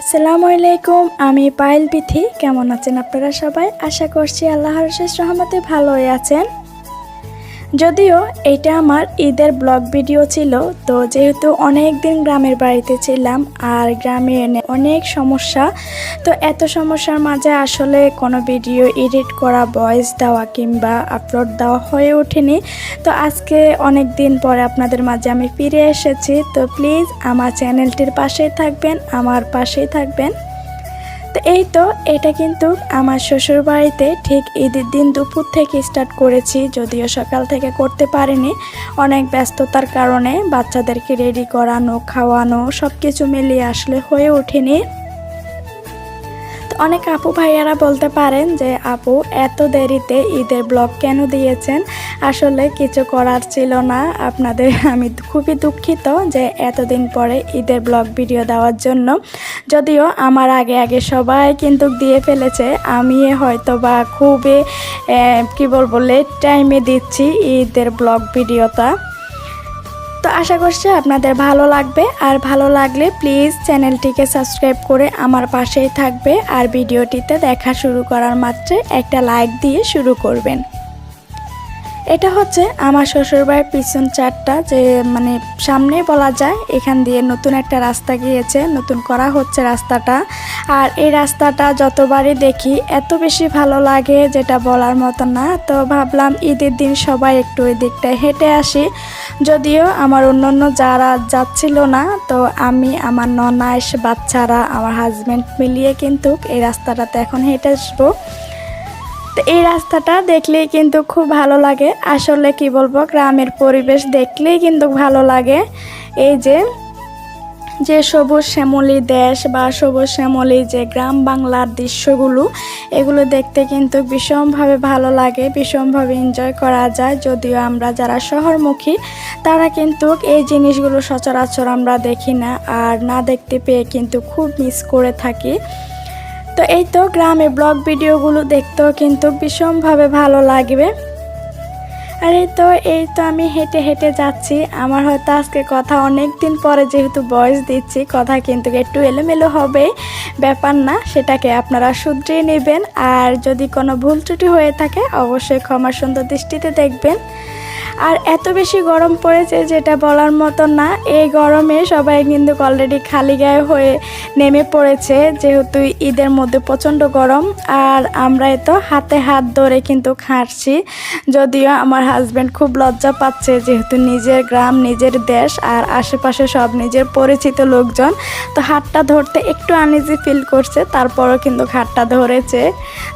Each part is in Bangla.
আসসালামু আলাইকুম, আমি পায়েল বিথি। কেমন আছেন আপনারা সবাই? আশা করছি আল্লাহর অশেষ রহমতে ভালোই আছেন। যদিও এটা আমার ঈদের ব্লগ ভিডিও ছিল, তো যেহেতু অনেক দিন গ্রামের বাড়িতে ছিলাম আর গ্রামে এনে অনেক সমস্যা, তো এত সমস্যার মাঝে আসলে কোনো ভিডিও এডিট করা, ভয়েস দেওয়া কিংবা আপলোড দেওয়া হয়ে ওঠেনি। তো আজকে অনেক দিন পরে আপনাদের মাঝে আমি ফিরে এসেছি। তো প্লিজ আমার চ্যানেলটির পাশেই থাকবেন, আমার পাশেই থাকবেন। তো এই তো এটা কিন্তু আমার শ্বশুর বাড়িতে ঠিক ঈদের দিন দুপুর থেকে স্টার্ট করেছি, যদিও সকাল থেকে করতে পারিনি। অনেক ব্যস্ততার কারণে বাচ্চাদেরকে রেডি করানো, খাওয়ানো সব কিছু মিলিয়ে আসলে হয়ে ওঠেনি। অনেক আপু ভাইয়ারা বলতে পারেন যে আপু এত দেরিতে ঈদের ব্লগ কেন দিয়েছেন। আসলে কিছু করার ছিল না, আপনাদের আমি খুবই দুঃখিত যে এতদিন পরে ঈদের ব্লগ ভিডিও দেওয়ার জন্য। যদিও আমার আগে সবাই কিন্তু দিয়ে ফেলেছে, আমি হয়তো বা খুবই কি বলবো লেট টাইমে দিচ্ছি ঈদের ব্লগ ভিডিওটা। তো আশা করছি আপনাদের ভালো লাগবে, আর ভালো লাগলে প্লিজ চ্যানেলটিকে সাবস্ক্রাইব করে আমার পাশেই থাকবে, আর ভিডিওটিতে দেখা শুরু করার মাত্রে একটা লাইক দিয়ে শুরু করবেন। এটা হচ্ছে আমার শ্বশুরবাড়ির পিছন চারটা, যে মানে সামনে বলা যায়, এখান দিয়ে নতুন একটা রাস্তা গিয়েছে, নতুন করা হচ্ছে রাস্তাটা। আর এই রাস্তাটা যতবারই দেখি এত বেশি ভালো লাগে যেটা বলার মতো না। তো ভাবলাম ঈদের দিন সবাই একটু ওই দিকটায় হেঁটে আসি। যদিও আমার অন্য যারা যাচ্ছিল না, তো আমি, আমার ননাস, বাচ্চারা, আমার হাজব্যান্ড মিলিয়ে কিন্তু এই রাস্তাটাতে এখন হেঁটে আসবো। তো এই রাস্তাটা দেখলেই কিন্তু খুব ভালো লাগে। আসলে কি বলবো, গ্রামের পরিবেশ দেখলেই কিন্তু ভালো লাগে। এই যে সবুজ শ্যামলী দেশ বা সবুজ শ্যামলী যে গ্রাম বাংলার দৃশ্যগুলো, এগুলো দেখতে কিন্তু ভীষণভাবে ভালো লাগে, ভীষণভাবে এনজয় করা যায়। যদিও আমরা যারা শহরমুখী তারা কিন্তু এই জিনিসগুলো সচরাচর আমরা দেখি না, আর না দেখতে পেয়ে কিন্তু খুব মিস করে থাকি। তো এই তো গ্রামের ব্লগ ভিডিওগুলো দেখতেও কিন্তু ভীষণভাবে ভালো লাগবে। আর এই তো আমি হেঁটে হেঁটে যাচ্ছি। আমার হয়তো আজকে কথা অনেক দিন পরে যেহেতু ভয়েস দিচ্ছি, কথা কিন্তু একটু এলোমেলো হবে, ব্যাপার না, সেটাকে আপনারা শুধরিয়ে নেবেন। আর যদি কোনো ভুল ত্রুটি হয়ে থাকে অবশ্যই ক্ষমা সুন্দর দৃষ্টিতে দেখবেন। আর এত বেশি গরম পড়েছে যেটা বলার মতো না। এই গরমে সবাই কিন্তু অলরেডি খালি গায়ে হয়ে নেমে পড়েছে, যেহেতু ঈদের মধ্যে প্রচণ্ড গরম। আর আমরা তো হাতে হাত ধরে কিন্তু হাঁটছি। যদিও আমার হাজব্যান্ড খুব লজ্জা পাচ্ছে, যেহেতু নিজের গ্রাম, নিজের দেশ, আর আশেপাশে সব নিজের পরিচিত লোকজন, তো হাতটা ধরতে একটু আনইজি ফিল করছে, তারপরও কিন্তু হাতটা ধরেছে।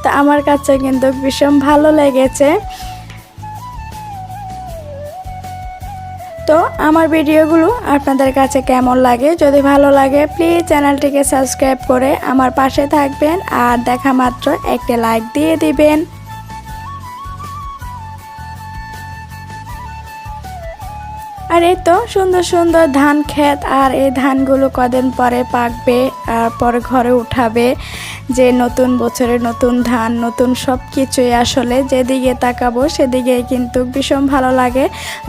তো আমার কাছে কিন্তু ভীষণ ভালো লেগেছে। তো আমার ভিডিওগুলো আপনাদের কাছে কেমন লাগে? যদি ভালো লাগে প্লিজ চ্যানেলটিকে সাবস্ক্রাইব করে আমার পাশে থাকবেন, আর দেখা মাত্র একটা লাইক দিয়ে দিবেন। আর এই তো সুন্দর সুন্দর ধান ক্ষেত, আর এই ধানগুলো কদিন পরে পাকবে আর পরে ঘরে উঠাবে। যে নতুন বছরে নতুন ধান, নতুন সব কিছুই, আসলে যেদিকে তাকাবো সেদিকে কিন্তু ভীষণ ভালো লাগে।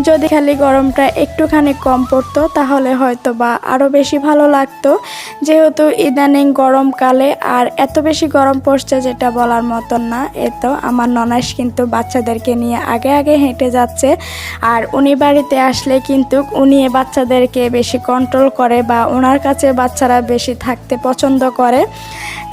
যদি খালি গরমটা একটুখানি কম পড়তো তাহলে হয়তো বা আরও বেশি ভালো লাগতো। যেহেতু ইদানিং গরমকালে আর এত বেশি গরম পড়ছে যেটা বলার মতন না। তো আমার ননাস কিন্তু বাচ্চাদেরকে নিয়ে আগে হেঁটে যাচ্ছে, আর উনি বাড়িতে আসলে কিন্তু উনি বাচ্চাদেরকে বেশি কন্ট্রোল করে, বা ওনার কাছে বাচ্চারা বেশি থাকতে পছন্দ করে।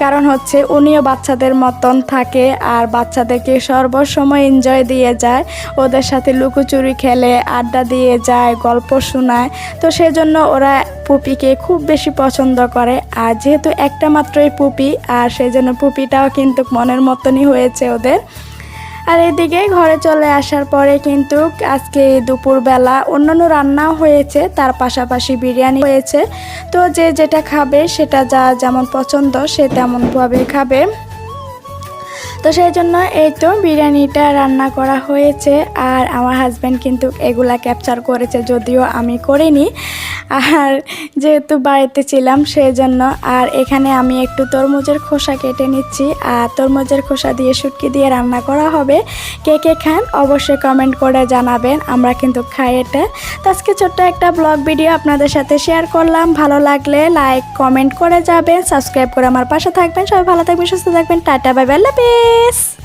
কারণ হচ্ছে উনিও বাচ্চাদের মতন থাকে, আর বাচ্চাদেরকে সর্বসময় এনজয় দিয়ে যায়, ওদের সাথে লুকোচুরি খেলে, আড্ডা দিয়ে যায়, গল্প শোনায়। তো সেজন্য ওরা পুপিকে খুব বেশি পছন্দ করে। আর যেহেতু একটা মাত্রই পুপি, আর সেই জন্য পুপিটাও কিন্তু মনের মতনই হয়েছে ওদের। আর এদিকে ঘরে চলে আসার পরে কিন্তু আজকে দুপুরবেলা অন্যান্য রান্নাও হয়েছে, তার পাশাপাশি বিরিয়ানি হয়েছে। তো যে যেটা খাবে সেটা যা যেমন পছন্দ সে তেমনভাবে খাবে। তো সেই জন্য এই তো বিরিয়ানিটা রান্না করা হয়েছে। আর আমার হাজব্যান্ড কিন্তু এগুলা ক্যাপচার করেছে, যদিও আমি করিনি, আর যেহেতু বাড়িতে ছিলাম সেই জন্য। আর এখানে আমি একটু তরমুজের খোসা কেটে নিচ্ছি, আর তরমুজের খোসা দিয়ে শুটকি দিয়ে রান্না করা হবে। কে কে খান অবশ্যই কমেন্ট করে জানাবেন, আমরা কিন্তু খাই এটা। তো আজকে ছোট্ট একটা ব্লগ ভিডিও আপনাদের সাথে শেয়ার করলাম। ভালো লাগলে লাইক কমেন্ট করে যাবেন, সাবস্ক্রাইব করে আমার পাশে থাকবেন। সবাই ভালো থাকবেন, সুস্থ থাকবেন। টাটা, বাই বাই, আল্লাহ হাফেজ।